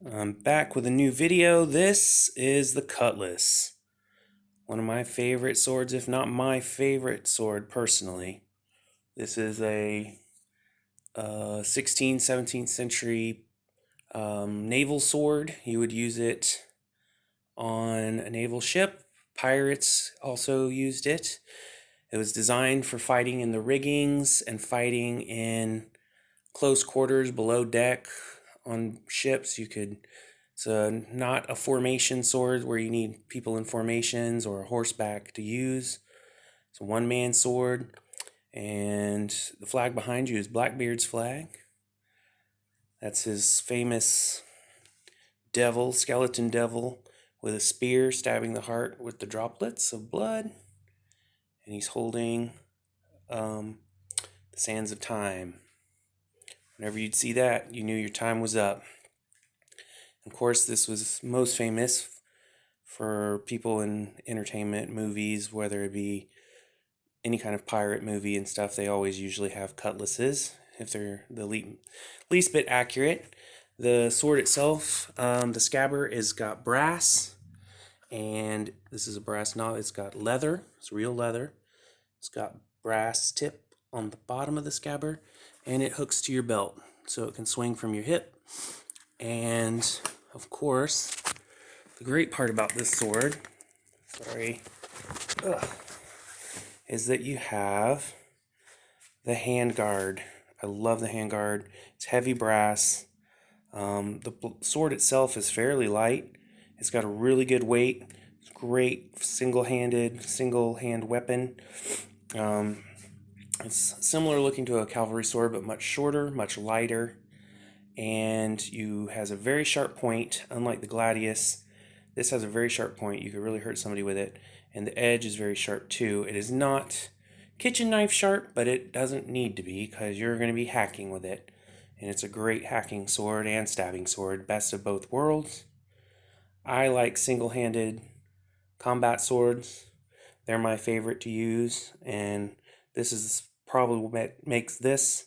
I'm back with a new video. This is the Cutlass. One of my favorite swords, if not my favorite sword personally. This is a 16th, 17th century naval sword. You would use it on a naval ship. Pirates also used it. It was designed for fighting in the riggings and fighting in close quarters below deck on ships. It's not a formation sword where you need people in formations or horseback to use. It's a one-man sword, and the flag behind you is Blackbeard's flag. That's his famous skeleton devil with a spear stabbing the heart with the droplets of blood, and he's holding the sands of time. Whenever you'd see that, you knew your time was up. Of course, this was most famous for people in entertainment movies, whether it be any kind of pirate movie and stuff. They always usually have cutlasses if they're the least bit accurate. The sword itself, the scabbard, is got brass, and this is a brass knob. It's got leather. It's real leather. It's got brass tip on the bottom of the scabbard, and it hooks to your belt, so it can swing from your hip. And of course, the great part about this sword, is that you have the handguard. I love the handguard. It's heavy brass. The sword itself is fairly light. It's got a really good weight. It's great single hand weapon. It's similar looking to a cavalry sword, but much shorter, much lighter, and has a very sharp point. Unlike the Gladius, this has a very sharp point. You could really hurt somebody with it, and the edge is very sharp too. It is not kitchen knife sharp, but it doesn't need to be, because you're going to be hacking with it, and it's a great hacking sword and stabbing sword, best of both worlds. I like single-handed combat swords. They're my favorite to use, and this is probably what makes this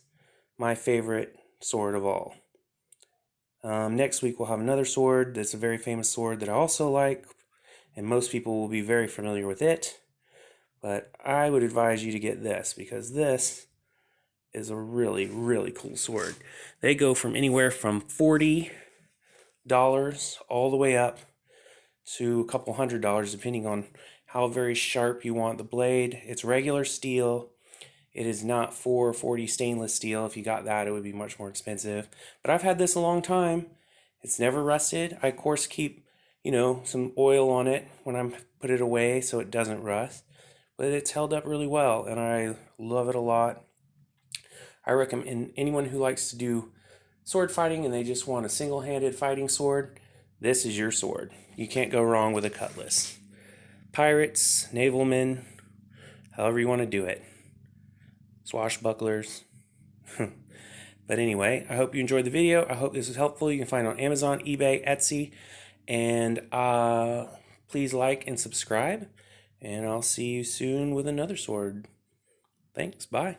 my favorite sword of all. Next week we'll have another sword that's a very famous sword that I also like, and most people will be very familiar with it. But I would advise you to get this, because this is a really, really cool sword. They go from anywhere from $40 all the way up to a couple $100, depending on how very sharp you want the blade. It's regular steel. It is not 440 stainless steel. If you got that, it would be much more expensive. But I've had this a long time. It's never rusted. I, of course, keep, some oil on it when I put it away so it doesn't rust. But it's held up really well, and I love it a lot. I recommend anyone who likes to do sword fighting and they just want a single-handed fighting sword, this is your sword. You can't go wrong with a Cutlass. Pirates, navalmen, however you want to do it. Swashbucklers. But anyway, I hope you enjoyed the video. I hope this was helpful. You can find it on Amazon, eBay, Etsy. And please like and subscribe. And I'll see you soon with another sword. Thanks. Bye.